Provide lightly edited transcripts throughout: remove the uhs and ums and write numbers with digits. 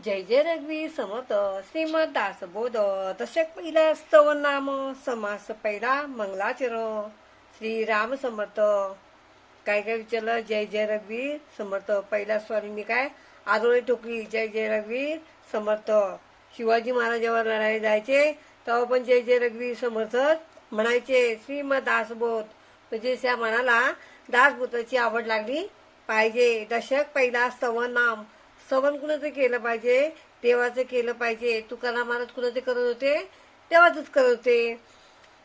जय जय रघुवीर समर्थ श्रीमद दासबोध दशक पहिला स्तव नाम समास पहिला मंगलाचरण श्री राम समर्थ. काय काय विचारलं? जय जय रघुवीर समर्थ. पहिला स्वामींनी काय आरोळी ठोकली, जय जय रघुवीर समर्थ. शिवाजी महाराज जेव्हा लढाई जायचे तेव्हा पण जय जय रघुवीर समर्थ म्हणायचे. श्रीमद दासबोध म्हणजे त्या मनाला दासबोधाची आवड लागली पाहिजे. दशक पहिला स्तव नाम. स्तवन कुणाचं केलं पाहिजे? देवाचं केलं पाहिजे. तुकाराम महाराज कुणाचे करत होते? देवाचंच करत होते.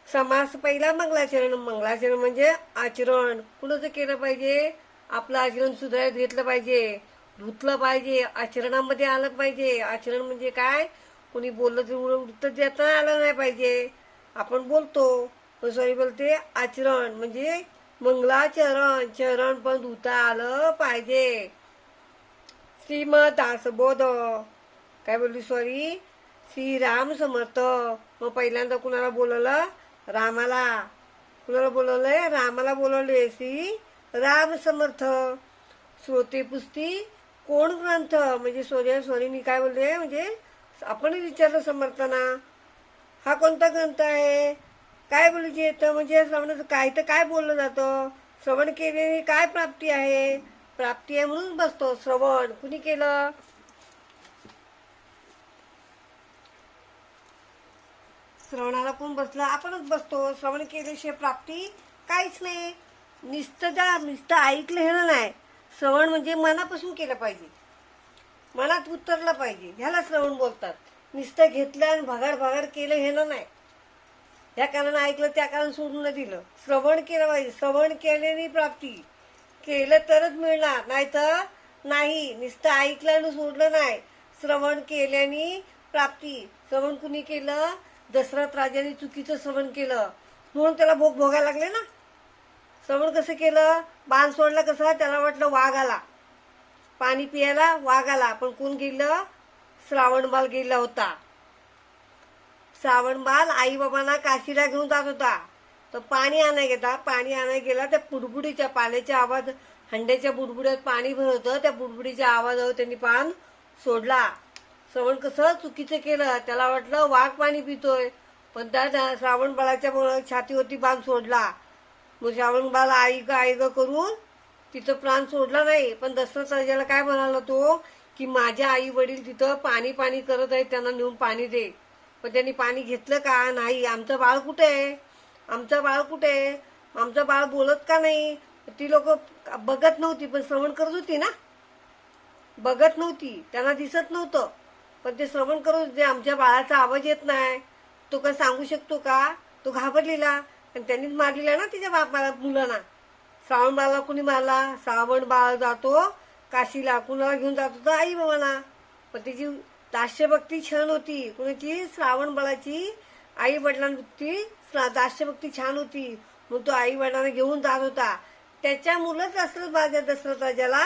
समास पहिला मंगलाचरण. मंगलाचरण म्हणजे आचरण. कुणाचं केलं पाहिजे? आपलं आचरण सुधारत घेतलं पाहिजे, धुतलं पाहिजे, आचरणामध्ये आलं पाहिजे. आचरण म्हणजे काय? कोणी बोललं तर उत्तर देता आलं नाही पाहिजे. आपण बोलतो पण सॉरी बोलते. आचरण म्हणजे मंगलाचरण. चरण पण धुता आलं पाहिजे. श्रीमद दासबोध. काय बोलली? सॉरी, श्रीराम समर्थ. मग पहिल्यांदा कुणाला बोलवलं? रामाला. कुणाला बोलवलंय? रामाला बोलवले. श्री राम समर्थ. श्रोते पुस्ती कोण ग्रंथ म्हणजे सोनी काय बोलले? म्हणजे आपण विचारलं समर्थांना, हा कोणता ग्रंथ आहे? काय बोलायचे येतं? म्हणजे श्रवणाचं काय तर काय बोललं जातं? श्रवण केल्याने काय प्राप्ती आहे? प्राप्ती आहे म्हणून बसतो. श्रवण कुणी केलं? श्रवणाला कोण बसला? आपणच बसतो. श्रवण केल्याशिवाय प्राप्ती काहीच नाही. नुसतं ऐकलं हे नाही. श्रवण म्हणजे मनापासून केलं पाहिजे, मनात उतरलं पाहिजे. ह्याला श्रवण बोलतात. नुसतं घेतलं आणि भगाड केलं हे नाही. ह्या कारण ऐकलं त्या कारण सोडून दिलं. श्रवण केलं पाहिजे. श्रवण केल्याने प्राप्ती. केलं तरच मिळणार, नाही तर नाही. नुसतं ऐकलं आणि सोडलं नाही. श्रवण केल्याने प्राप्ती. श्रवण कुणी केलं? दशरथ राजाने चुकीचं श्रवण केलं म्हणून त्याला भोग भोगायला लागले ना. श्रवण कसं केलं? बाण सोडला कसा? त्याला वाटलं वाघ आला, पाणी पियाला वाघ आला. पण कोण गेलं? श्रावणबाल गेला होता. श्रावणबाल आई बाबांना काशीला घेऊन जात होता. तर पाणी आणायला गेला. त्या बुडबुडीच्या पाण्याचा आवाज, हंड्याच्या बुडबुड्यात पाणी भरत होतं. त्या बुडबुडीच्या आवाजावर त्यांनी पान सोडला. श्रवण कसं चुकीचं केलं? त्याला वाटलं वाघ पाणी पितोय, पण त्या श्रावण बाळाच्या छातीवरती बाण सोडला. मग श्रावण बाळ आई ग करून तिथं प्राण सोडला नाही. पण दशरथ राजाला काय म्हणाला तो, की माझ्या आई वडील तिथं पाणी करत आहेत, त्यांना नेऊन पाणी दे. पण त्यांनी पाणी घेतलं का? नाही. आमचं बाळ कुठे आहे? आमचं बाळ बोलत का नाही? ती लोक बघत नव्हती पण श्रवण करत होती ना. बघत नव्हती, त्यांना दिसत नव्हतं, पण ते श्रवण करत होते. आमच्या बाळाचा आवाज येत नाही, तो काय सांगू शकतो का? तो घाबरलेला आणि त्यांनीच मारलेला ना तिच्या बापाला, मुलांना. श्रावण बाळाला कुणी मारला? श्रावण बाळ जातो काशीला. कुणाला घेऊन जात होता? आई बाबांना. पण त्याची दास्यभक्ती छान होती. कुणाची? श्रावण बाळाची. आई वडिलांवरती दास्यभक्ती छान होती म्हणून तो आई वडिलांना घेऊन जात होता. त्याच्यामुळेच दशरथ राजाला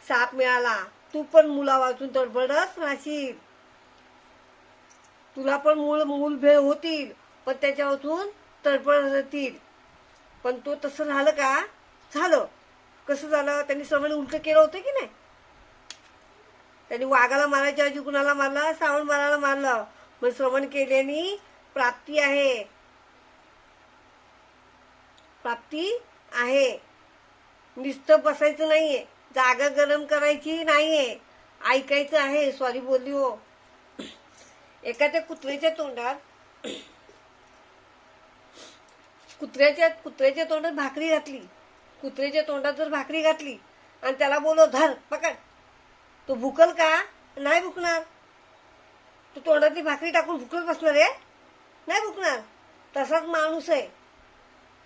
शाप मिळाला. तू पण मुला वाचून तडफडत राहशील, तुला पण मूल भेळ होतील, पण त्याच्या वाचून तडफडत राहतील. पण तो तसं झालं का? झालं. कसं झालं? त्यांनी श्रवण उलट केलं होतं की नाही? त्यांनी वाघाला मारायच्या ऐवजी कुणाला मारला? श्रावण बाळाला मारलं. मग श्रवण केल्याने प्राप्ती आहे. प्राप्ती आहे. नुसतं बसायचं नाहीये, जागा गरम करायची नाहीये, ऐकायचं आहे. सॉरी बोलली हो. एखाद्या कुत्र्याच्या तोंडात भाकरी घातली. कुत्र्याच्या तोंडात जर भाकरी घातली आणि त्याला बोलव, धर पकड, तो भुकल का? नाही भुकणार. तो तोंडातली भाकरी टाकून भुकत बसणार आहे? नाही भुकणार. तसाच माणूस आहे.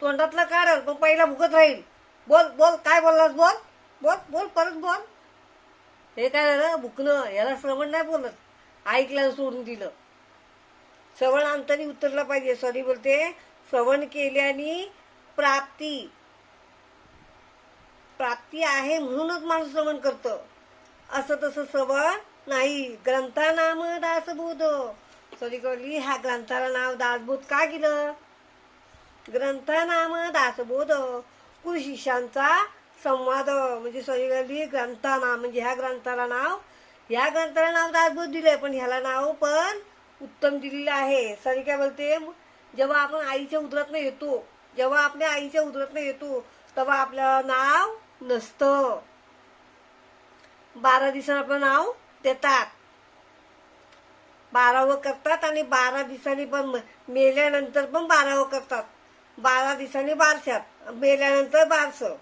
तोंडातला काढल पण पहिला भुकत राहील. बोल बोल, काय बोललास? बोल बोल बोल, परत बोल. हे काय झालं? भुकणं. याला श्रवण नाही बोलत. ऐकलं सोडून दिलं. श्रवण अंतरी उतरलं पाहिजे. सॉरी बोलते. श्रवण केल्याने प्राप्ती आहे म्हणूनच माणूस श्रवण करतं. असं तसं श्रवण नाही. ग्रंथा नाम दासबोध. सॉरी बोलली. ह्या ग्रंथाला नाव दासबोध का गेलं? ग्रंथा नाम दासबोध. गुरु शिष्यांचा संवाद म्हणजे सॉरी बोलली. ग्रंथा नाम म्हणजे ह्या ग्रंथाला नाव, या ग्रंथाला नाव दासबोध दिलंय, पण ह्याला नाव पण उत्तम दिलेलं आहे. सॉरी काय बोलते, जेव्हा आपण आईच्या उदरातनं येतो, जेव्हा आपल्या आईच्या उदरातनं येतो तेव्हा आपलं नाव नसतं. 12 दिवसांनी आपलं नाव देतात, 12वं करतात आणि 12 दिवसांनी पण मेल्यानंतर पण 12वं करतात. 12 दिवसांनी बारशात, मेल्यानंतर बारसं.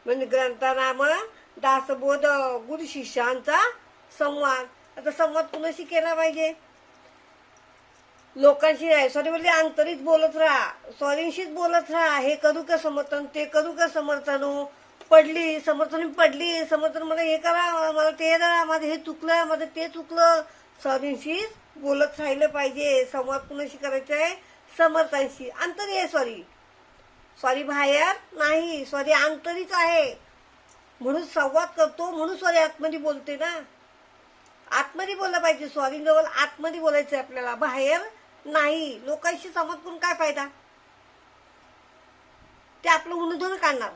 म्हणजे ग्रंथानाम दासबोध, गुरु शिष्यांचा संवाद. आता संवाद कुणाशी केला पाहिजे? लोकांशी नाही, सॉरी बोलली अंतरीत बोलत राहा, सॉरीशीच बोलत राहा. हे करू का समर्थन, ते करू का समर्थन, पडली समर्थन, पडली समर्थन, मला हे करा, मला ते करा, माझं हे चुकलं, माझं ते चुकलं. सॉरीशीच बोलत राहिलं पाहिजे. संवाद कुणाशी करायचा आहे? समर्थांशी. अंतरी आहे सॉरी, सॉरी बाहेर नाही, सॉरी आंतरीच आहे. म्हणून संवाद करतो, म्हणून सॉरी आतमध्ये बोलते ना. आतमध्ये बोललं पाहिजे, सॉरी जवळ आतमध्ये बोलायचं आपल्याला, बाहेर नाही. लोकांशी संवाद करून काय फायदा? ते आपलं उन्हा काढणार.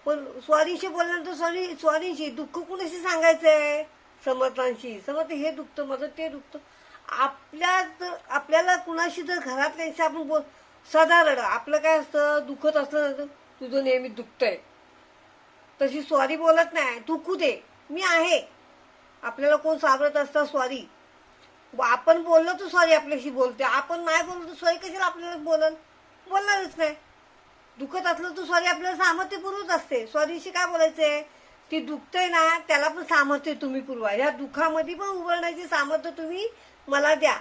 पण सॉरीशी बोलल्यानंतर सॉरीशी दुःख कुणाशी सांगायचंय? समर्थांशी. समर्थ हे दुखतं माझं, ते दुखतं. आपल्याला कुणाशी जर घरातल्यांशी आपण सदा रड, आपलं काय असतं, दुखत असलं ना, तुझं नेहमी दुखतंय, तशी सॉरी बोलत नाही. दुखू दे, मी आहे. आपल्याला कोण सावरत असतं? सॉरी. आपण बोललो तर सॉरी आपल्याशी बोलते, आपण नाही बोललो तर सॉरी कशाला आपल्याला बोलणारच नाही. दुखत असलं तर सॉरी आपल्याला सामर्थ्य पुरवत असते. सॉरीशी काय बोलायचंय? ती दुखतंय ना, त्याला पण सामर्थ्य तुम्ही पुरवा. ह्या दुःखामध्ये पण उभारण्याची सामर्थ्य तुम्ही मला द्या.